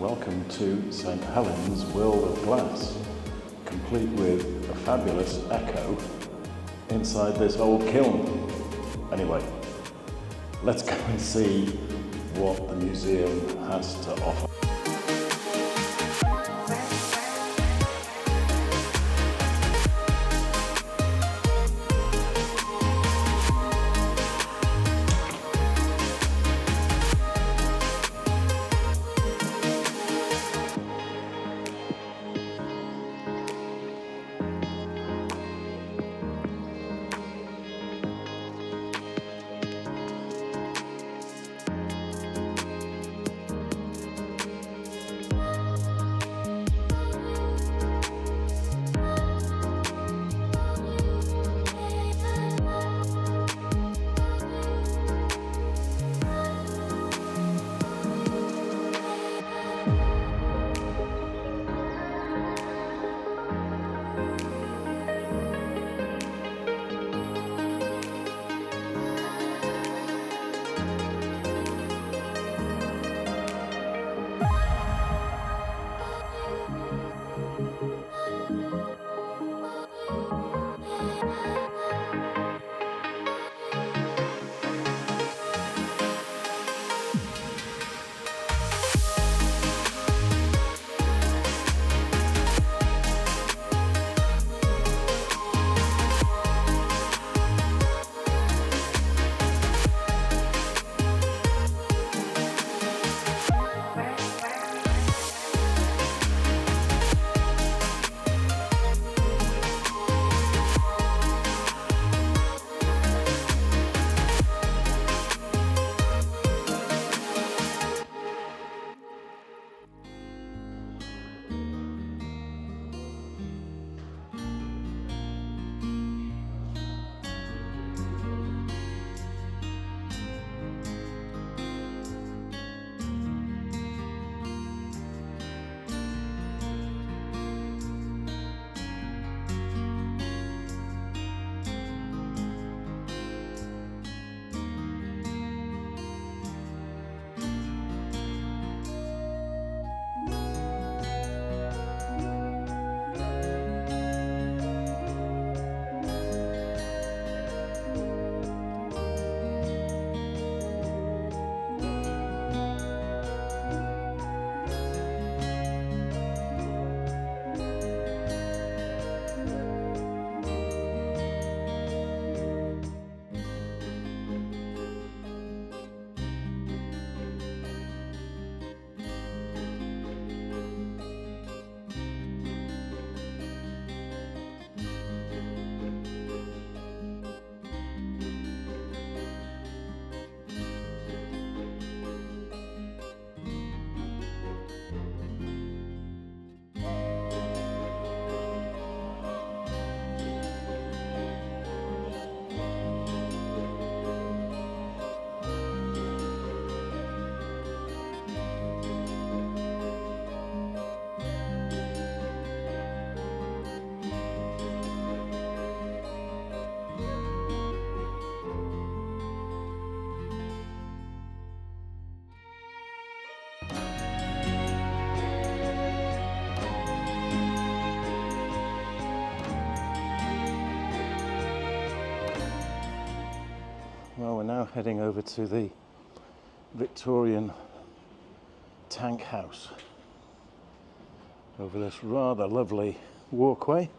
Welcome to St. Helens World of Glass, complete with a fabulous echo inside this old kiln. Anyway, let's go and see what the museum has to offer. Well, we're now heading over to the Victorian tank house over this rather lovely walkway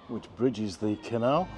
which bridges the canal.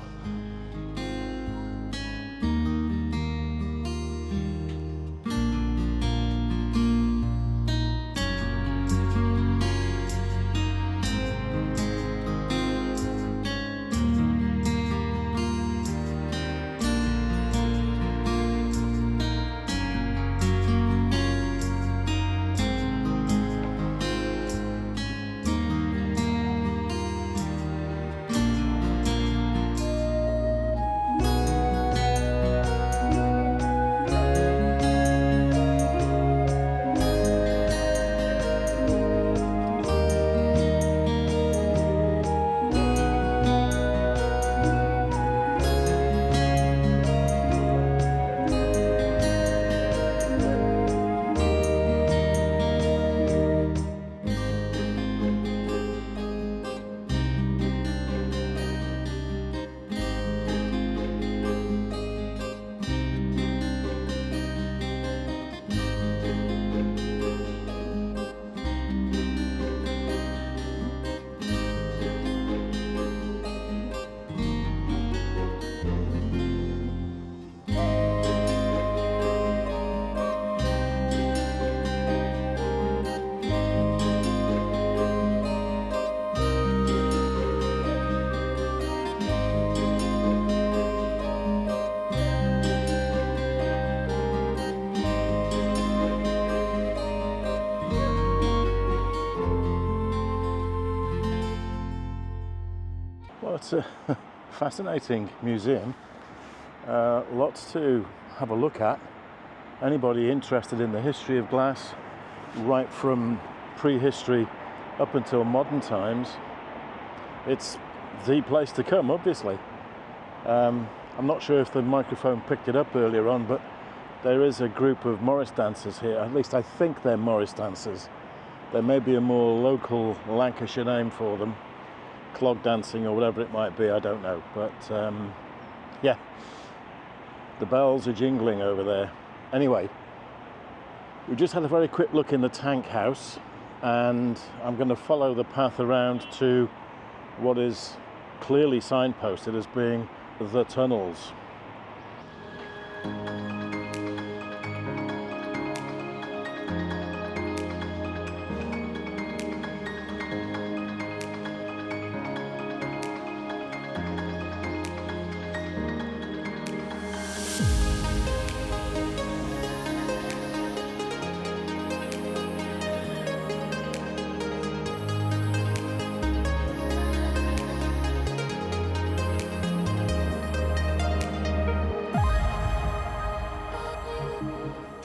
Well, it's a fascinating museum. Lots to have a look at. Anybody interested in the history of glass, right from prehistory up until modern times, it's the place to come, obviously. I'm not sure if the microphone picked it up earlier on, but there is a group of Morris dancers here. At least I think they're Morris dancers. There may be a more local Lancashire name for them, clog dancing or whatever it might be, I don't know. But yeah, the bells are jingling over there. Anyway, we just had a very quick look in the tank house, and I'm going to follow the path around to what is clearly signposted as being the tunnels.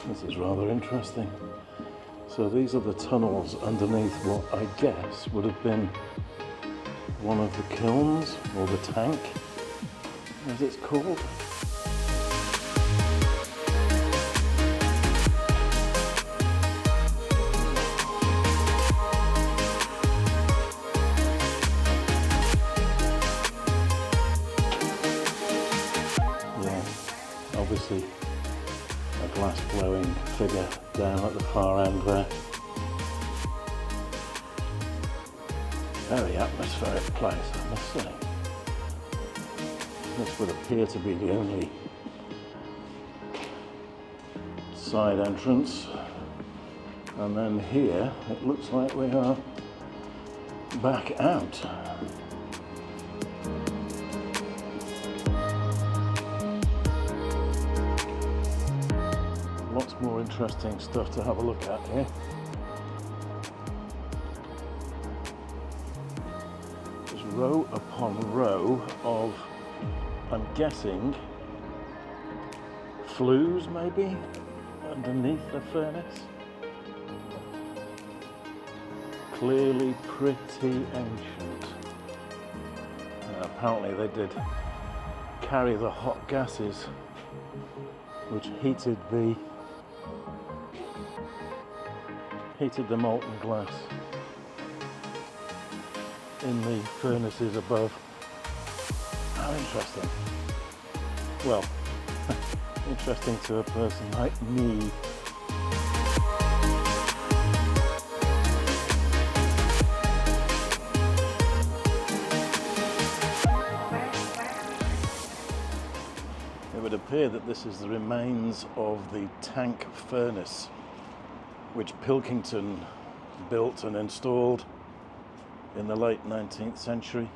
This is rather interesting. So these are the tunnels underneath what I guess would have been one of the kilns, or the tank, as it's called. Yeah, obviously a glass blowing figure down at the far end there. Very atmospheric place, I must say. This would appear to be the only side entrance, and then here it looks like we are back out. Lots more interesting stuff to have a look at here. There's row upon row of, I'm guessing, flues maybe underneath the furnace. Clearly pretty ancient. Apparently they did carry the hot gases which heated the molten glass in the furnaces above. How interesting. Well, interesting to a person like me. It would appear that this is the remains of the tank furnace which Pilkington built and installed in the late 19th century,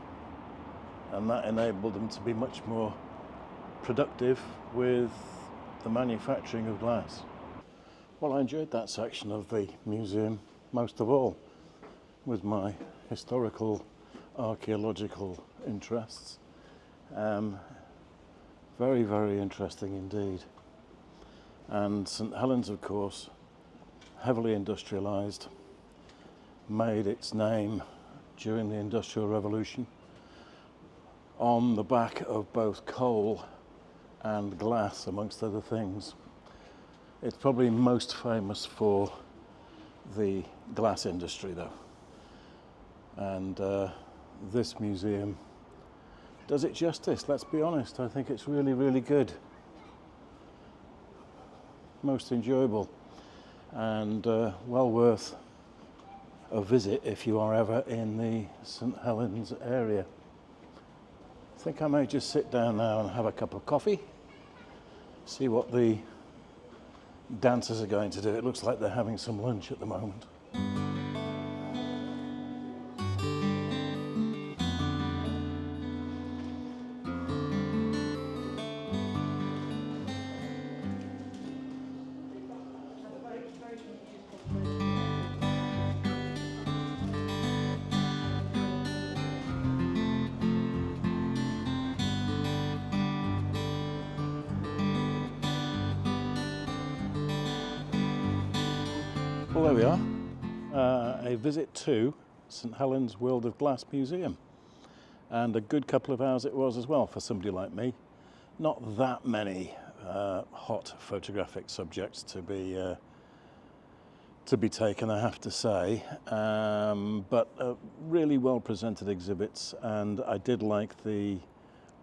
and that enabled them to be much more productive with the manufacturing of glass. Well, I enjoyed that section of the museum most of all, with my historical archaeological interests. Very, very interesting indeed. And St. Helens, of course, heavily industrialised, made its name during the Industrial Revolution on the back of both coal and glass, amongst other things. It's probably most famous for the glass industry though, and this museum does it justice. Let's be honest, I think it's really, really good, most enjoyable, and well worth a visit if you are ever in the St. Helens area. I think I may just sit down now and have a cup of coffee, see what the dancers are going to do. It looks like they're having some lunch at the moment. Well, there we are. A visit to St. Helens World of Glass Museum. And a good couple of hours it was as well for somebody like me. Not that many hot photographic subjects to be taken, I have to say, but really well presented exhibits, and I did like the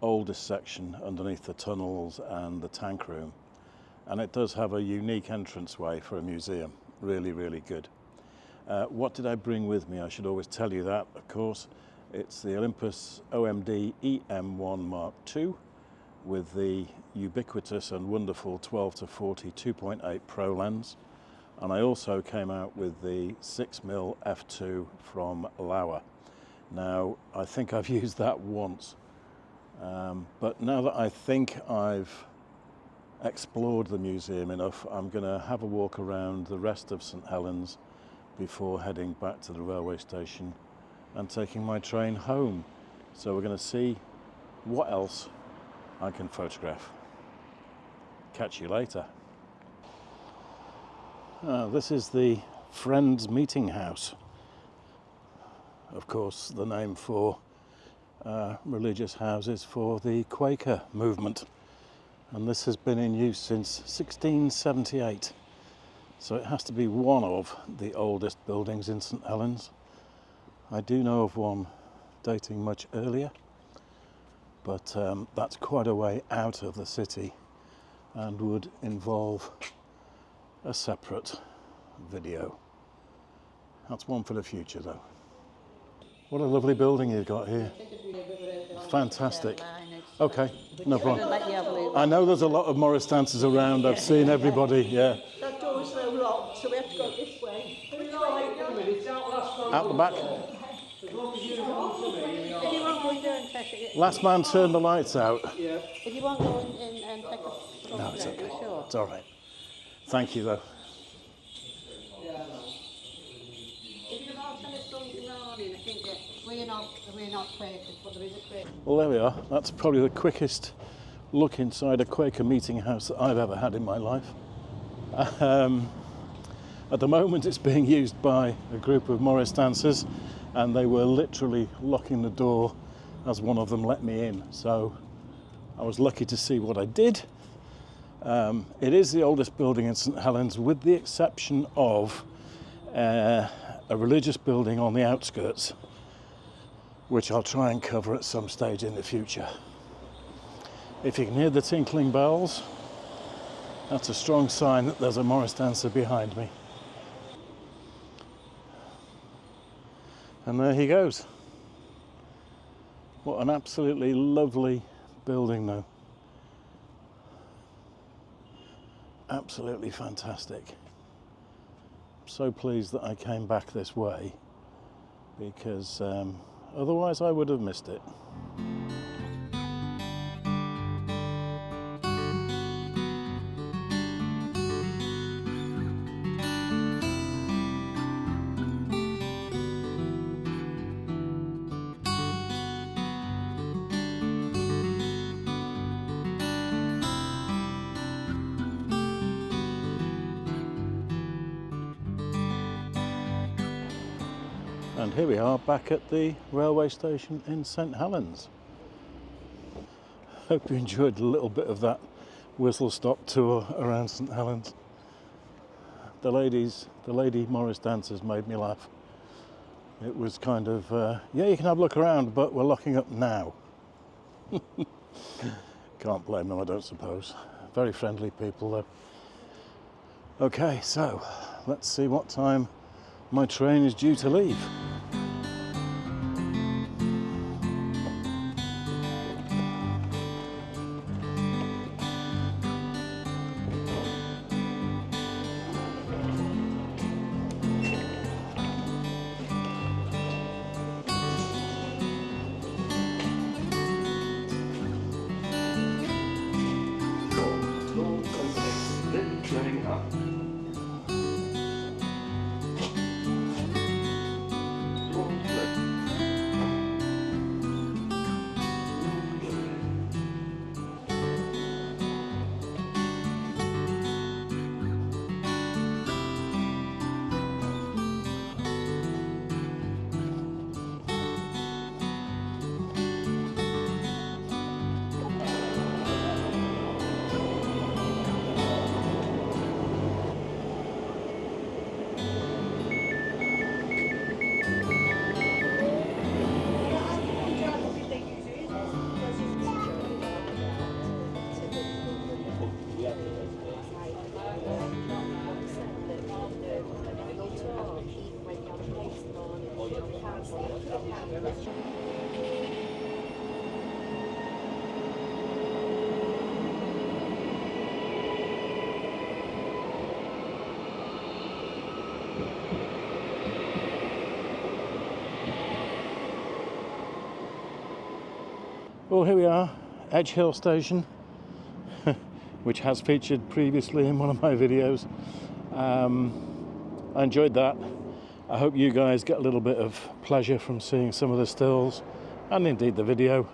oldest section underneath the tunnels and the tank room, and it does have a unique entranceway for a museum. Really, really good. What did I bring with me? I should always tell you that, of course. It's the Olympus OMD EM1 Mark II with the ubiquitous and wonderful 12-40 2.8 Pro lens. And I also came out with the 6mm f2 from laowa. Now, I think I've used that once, but now that I think I've explored the museum enough, I'm going to have a walk around the rest of St. Helens before heading back to the railway station and taking my train home. So we're going to see what else I can photograph. Catch you later. This is the Friends Meeting House. Of course, the name for religious houses for the Quaker movement. And this has been in use since 1678. So it has to be one of the oldest buildings in St. Helens. I do know of one dating much earlier, but that's quite a way out of the city and would involve a separate video. That's one for the future though. What a lovely building you've got here. Fantastic. Okay, no problem. I know there's a lot of Morris dancers around. I've seen everybody, yeah. That door's now locked, so we have to go this way. Out the back. If you want to go in there and take it. Last man turned the lights out. Yeah. If you want to go in and take a No, it's okay. sure. It's all right. Thank you though. We're not Quakers, but there is a Quaker. Well, there we are. That's probably the quickest look inside a Quaker meeting house that I've ever had in my life. At the moment, it's being used by a group of Morris dancers, and they were literally locking the door as one of them let me in. So I was lucky to see what I did. It is the oldest building in St. Helens, with the exception of a religious building on the outskirts, which I'll try and cover at some stage in the future. If you can hear the tinkling bells, that's a strong sign that there's a Morris dancer behind me. And there he goes. What an absolutely lovely building though. Absolutely fantastic. I'm so pleased that I came back this way, because otherwise I would have missed it. And here we are back at the railway station in St. Helens. Hope you enjoyed a little bit of that whistle-stop tour around St. Helens. The lady Morris dancers made me laugh. It was kind of, yeah, you can have a look around, but we're locking up now. Can't blame them, I don't suppose. Very friendly people though. Okay, so let's see what time my train is due to leave. Well, here we are, Edge Hill Station, which has featured previously in one of my videos. I enjoyed that. I hope you guys get a little bit of pleasure from seeing some of the stills, and indeed the video.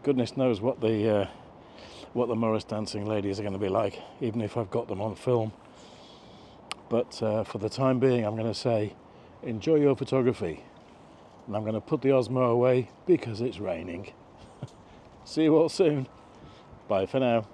Goodness knows what the Morris dancing ladies are going to be like, even if I've got them on film. But for the time being, I'm going to say, enjoy your photography. And I'm going to put the Osmo away because it's raining. See you all soon. Bye for now.